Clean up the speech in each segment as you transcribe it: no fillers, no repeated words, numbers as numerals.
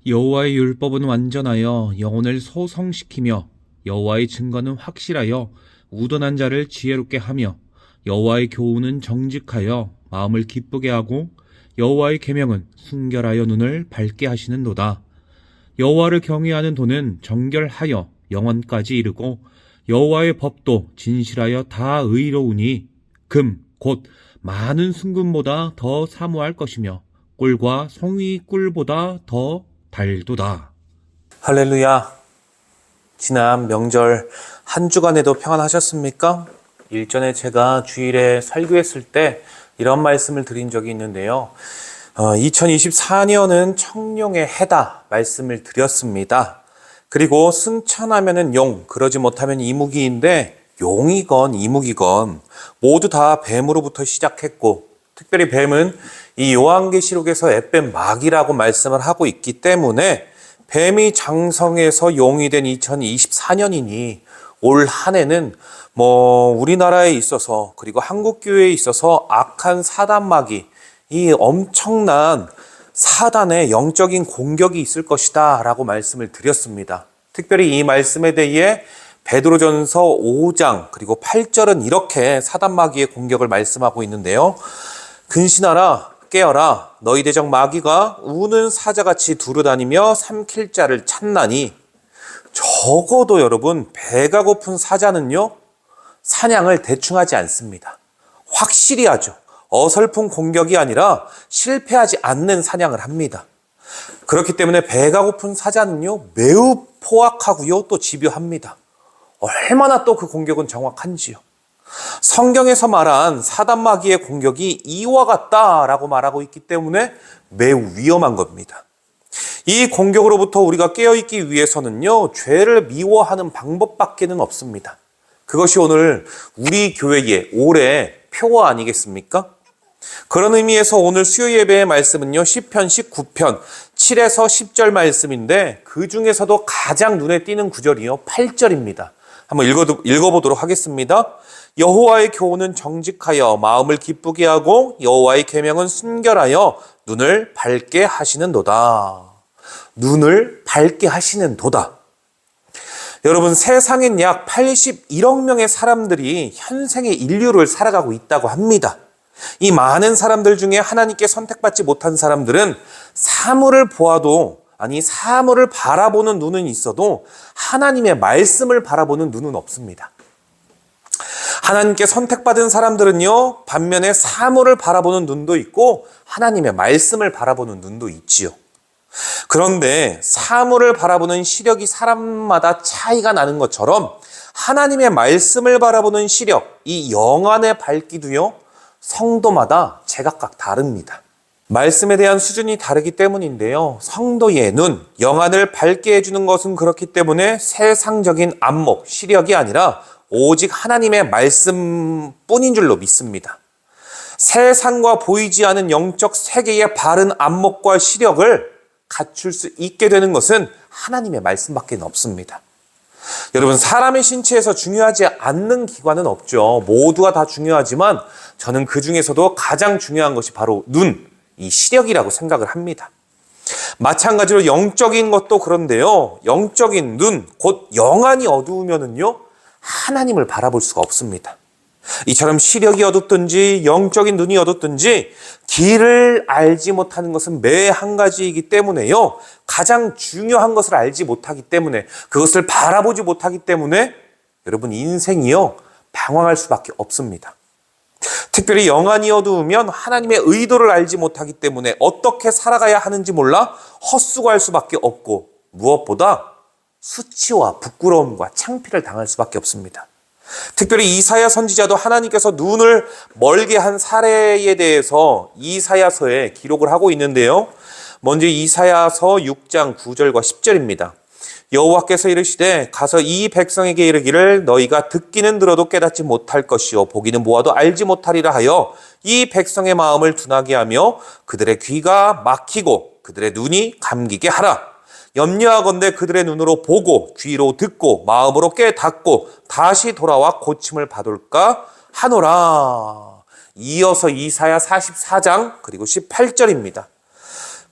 여호와의 율법은 완전하여 영혼을 소성시키며 여호와의 증거는 확실하여 우둔한 자를 지혜롭게 하며 여호와의 교훈은 정직하여 마음을 기쁘게 하고 여호와의 계명은 순결하여 눈을 밝게 하시는도다. 여호와를 경외하는 도는 정결하여 영원까지 이르고 여호와의 법도 진실하여 다 의로우니 금 곧 많은 순금보다 더 사모할 것이며 꿀과 송이 꿀보다 더 달도다. 할렐루야. 지난 명절 한 주간에도 평안하셨습니까? 일전에 제가 주일에 설교했을 때 이런 말씀을 드린 적이 있는데요. 2024년은 청룡의 해다 말씀을 드렸습니다. 그리고 승천하면은 용, 그러지 못하면 이무기인데 용이건 이무기건 모두 다 뱀으로부터 시작했고, 특별히 뱀은 이 요한계시록에서 앳뱀 마귀라고 말씀을 하고 있기 때문에 뱀이 장성해서 용이 된 2024년이니 올 한 해는 우리나라에 있어서 그리고 한국교회에 있어서 악한 사단 마귀, 이 엄청난 사단의 영적인 공격이 있을 것이다 라고 말씀을 드렸습니다. 특별히 이 말씀에 대해 베드로전서 5장 그리고 8절은 이렇게 사단 마귀의 공격을 말씀하고 있는데요. 근신하라, 깨어라, 너희 대적 마귀가 우는 사자같이 두루다니며 삼킬 자를 찾나니. 적어도 여러분, 배가 고픈 사자는요 사냥을 대충 하지 않습니다. 확실히 하죠. 어설픈 공격이 아니라 실패하지 않는 사냥을 합니다. 그렇기 때문에 배가 고픈 사자는요 매우 포악하고요 또 집요합니다. 얼마나 또 그 공격은 정확한지요. 성경에서 말한 사단 마귀의 공격이 이와 같다라고 말하고 있기 때문에 매우 위험한 겁니다. 이 공격으로부터 우리가 깨어있기 위해서는요 죄를 미워하는 방법밖에는 없습니다. 그것이 오늘 우리 교회의 올해 표어 아니겠습니까? 그런 의미에서 오늘 수요 예배의 말씀은요 시편 19편 7에서 10절 말씀인데 그 중에서도 가장 눈에 띄는 구절이요 8절입니다. 한번 읽어보도록 하겠습니다. 여호와의 교훈은 정직하여 마음을 기쁘게 하고 여호와의 계명은 순결하여 눈을 밝게 하시는도다. 눈을 밝게 하시는도다. 여러분, 세상엔 약 81억 명의 사람들이 현생의 인류를 살아가고 있다고 합니다. 이 많은 사람들 중에 하나님께 선택받지 못한 사람들은 사물을 보아도, 사물을 바라보는 눈은 있어도 하나님의 말씀을 바라보는 눈은 없습니다. 하나님께 선택받은 사람들은요, 반면에 사물을 바라보는 눈도 있고 하나님의 말씀을 바라보는 눈도 있지요. 그런데 사물을 바라보는 시력이 사람마다 차이가 나는 것처럼 하나님의 말씀을 바라보는 시력, 이 영안의 밝기도요, 성도마다 제각각 다릅니다. 말씀에 대한 수준이 다르기 때문인데요. 성도의 눈, 영안을 밝게 해주는 것은 그렇기 때문에 세상적인 안목, 시력이 아니라 오직 하나님의 말씀뿐인 줄로 믿습니다. 세상과 보이지 않은 영적 세계의 바른 안목과 시력을 갖출 수 있게 되는 것은 하나님의 말씀밖에 없습니다. 여러분, 사람의 신체에서 중요하지 않는 기관은 없죠. 모두가 다 중요하지만 저는 그 중에서도 가장 중요한 것이 바로 눈, 이 시력이라고 생각을 합니다. 마찬가지로 영적인 것도 그런데요. 영적인 눈, 곧 영안이 어두우면은요, 하나님을 바라볼 수가 없습니다. 이처럼 시력이 어둡든지 영적인 눈이 어둡든지 길을 알지 못하는 것은 매 한 가지이기 때문에요. 가장 중요한 것을 알지 못하기 때문에, 그것을 바라보지 못하기 때문에 여러분 인생이요 방황할 수밖에 없습니다. 특별히 영안이 어두우면 하나님의 의도를 알지 못하기 때문에 어떻게 살아가야 하는지 몰라 헛수고할 수밖에 없고, 무엇보다 수치와 부끄러움과 창피를 당할 수밖에 없습니다. 특별히 이사야 선지자도 하나님께서 눈을 멀게 한 사례에 대해서 이사야서에 기록을 하고 있는데요. 먼저 이사야서 6장 9절과 10절입니다. 여호와께서 이르시되 가서 이 백성에게 이르기를 너희가 듣기는 들어도 깨닫지 못할 것이요 보기는 보아도 알지 못하리라 하여 이 백성의 마음을 둔하게 하며 그들의 귀가 막히고 그들의 눈이 감기게 하라. 염려하건대 그들의 눈으로 보고 귀로 듣고 마음으로 깨닫고 다시 돌아와 고침을 받을까 하노라. 이어서 이사야 44장 그리고 18절입니다.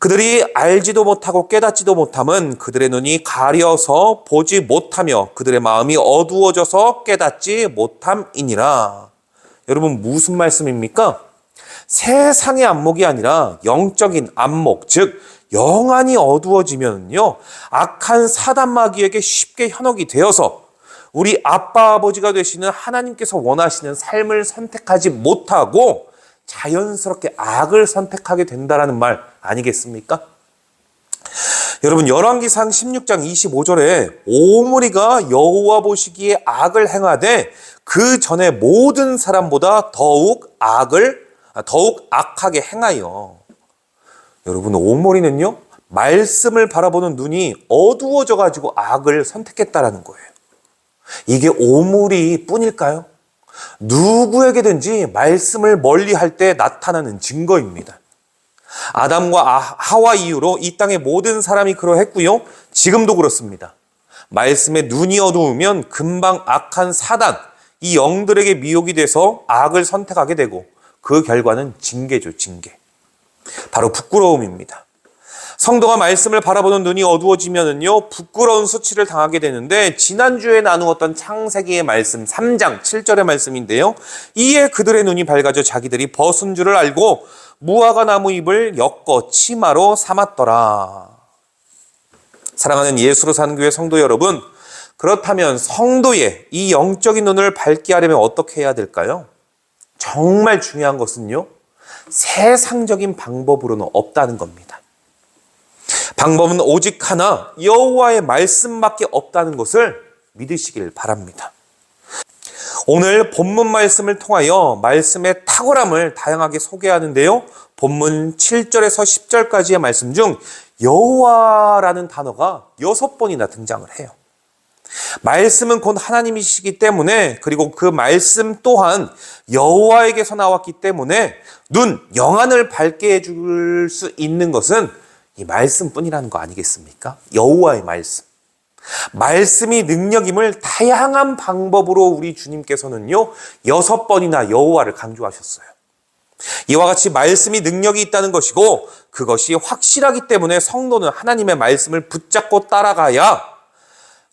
그들이 알지도 못하고 깨닫지도 못함은 그들의 눈이 가려서 보지 못하며 그들의 마음이 어두워져서 깨닫지 못함이니라. 여러분, 무슨 말씀입니까? 세상의 안목이 아니라 영적인 안목, 즉 영안이 어두워지면요, 악한 사단 마귀에게 쉽게 현혹이 되어서 우리 아빠 아버지가 되시는 하나님께서 원하시는 삶을 선택하지 못하고 자연스럽게 악을 선택하게 된다라는 말 아니겠습니까? 여러분, 열왕기상 16장 25절에 오므리가 여호와 보시기에 악을 행하되 그 전에 모든 사람보다 더욱 악하게 행하여. 여러분, 오므리는요, 말씀을 바라보는 눈이 어두워져 가지고 악을 선택했다라는 거예요. 이게 오므리 뿐일까요? 누구에게든지 말씀을 멀리할 때 나타나는 증거입니다. 아담과 하와 이후로 이 땅의 모든 사람이 그러했고요. 지금도 그렇습니다. 말씀에 눈이 어두우면 금방 악한 사단, 이 영들에게 미혹이 돼서 악을 선택하게 되고 그 결과는 징계죠, 징계. 바로 부끄러움입니다. 성도가 말씀을 바라보는 눈이 어두워지면은요, 부끄러운 수치를 당하게 되는데, 지난주에 나누었던 창세기의 말씀 3장 7절의 말씀인데요. 이에 그들의 눈이 밝아져 자기들이 벗은 줄을 알고 무화과 나무 잎을 엮어 치마로 삼았더라. 사랑하는 예수로 사는 교회 성도 여러분, 그렇다면 성도의 이 영적인 눈을 밝게 하려면 어떻게 해야 될까요? 정말 중요한 것은요, 세상적인 방법으로는 없다는 겁니다. 방법은 오직 하나, 여호와의 말씀밖에 없다는 것을 믿으시길 바랍니다. 오늘 본문 말씀을 통하여 말씀의 탁월함을 다양하게 소개하는데요. 본문 7절에서 10절까지의 말씀 중 여호와라는 단어가 6번이나 등장을 해요. 말씀은 곧 하나님이시기 때문에, 그리고 그 말씀 또한 여호와에게서 나왔기 때문에 눈, 영안을 밝게 해줄 수 있는 것은 이 말씀뿐이라는 거 아니겠습니까? 여호와의 말씀. 말씀이 능력임을 다양한 방법으로 우리 주님께서는요, 6번이나 여호와를 강조하셨어요. 이와 같이 말씀이 능력이 있다는 것이고 그것이 확실하기 때문에 성도는 하나님의 말씀을 붙잡고 따라가야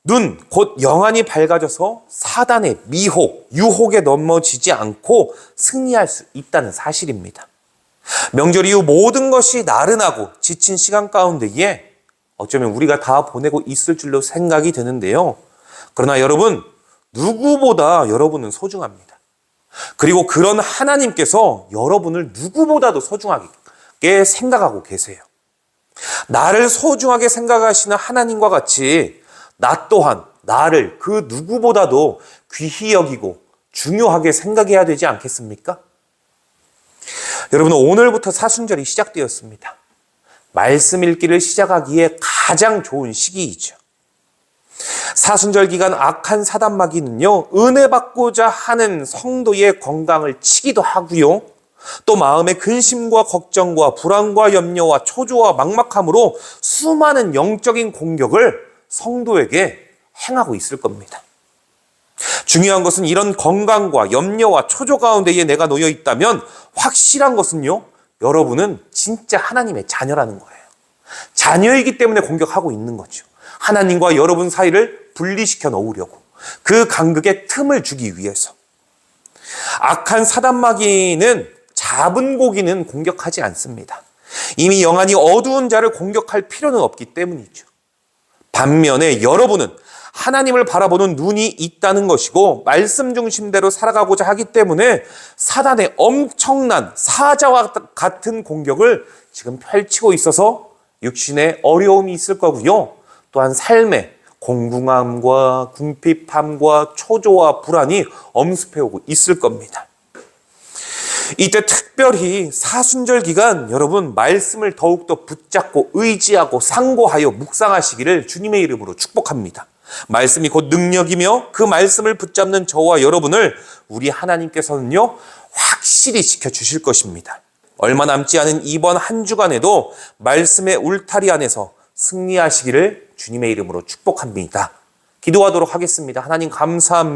눈, 곧 영안이 밝아져서 사단의 미혹, 유혹에 넘어지지 않고 승리할 수 있다는 사실입니다. 명절 이후 모든 것이 나른하고 지친 시간 가운데에 어쩌면 우리가 다 보내고 있을 줄로 생각이 되는데요. 그러나 여러분, 누구보다 여러분은 소중합니다. 그리고 그런 하나님께서 여러분을 누구보다도 소중하게 생각하고 계세요. 나를 소중하게 생각하시는 하나님과 같이 나 또한 나를 그 누구보다도 귀히 여기고 중요하게 생각해야 되지 않겠습니까? 여러분, 오늘부터 사순절이 시작되었습니다. 말씀 읽기를 시작하기에 가장 좋은 시기이죠. 사순절 기간 악한 사단 마귀는요, 은혜 받고자 하는 성도의 건강을 치기도 하고요, 또 마음의 근심과 걱정과 불안과 염려와 초조와 막막함으로 수많은 영적인 공격을 성도에게 행하고 있을 겁니다. 중요한 것은 이런 건강과 염려와 초조 가운데에 내가 놓여 있다면 확실한 것은요, 여러분은 진짜 하나님의 자녀라는 거예요. 자녀이기 때문에 공격하고 있는 거죠. 하나님과 여러분 사이를 분리시켜 놓으려고, 그 간극에 틈을 주기 위해서. 악한 사단 마귀는 잡은 고기는 공격하지 않습니다. 이미 영안이 어두운 자를 공격할 필요는 없기 때문이죠. 반면에 여러분은 하나님을 바라보는 눈이 있다는 것이고 말씀 중심대로 살아가고자 하기 때문에 사단의 엄청난 사자와 같은 공격을 지금 펼치고 있어서 육신에 어려움이 있을 거고요. 또한 삶에 공궁함과 궁핍함과 초조와 불안이 엄습해오고 있을 겁니다. 이때 특별히 사순절 기간 여러분 말씀을 더욱더 붙잡고 의지하고 상고하여 묵상하시기를 주님의 이름으로 축복합니다. 말씀이 곧 능력이며 그 말씀을 붙잡는 저와 여러분을 우리 하나님께서는요 확실히 지켜주실 것입니다. 얼마 남지 않은 이번 한 주간에도 말씀의 울타리 안에서 승리하시기를 주님의 이름으로 축복합니다. 기도하도록 하겠습니다. 하나님 감사합니다.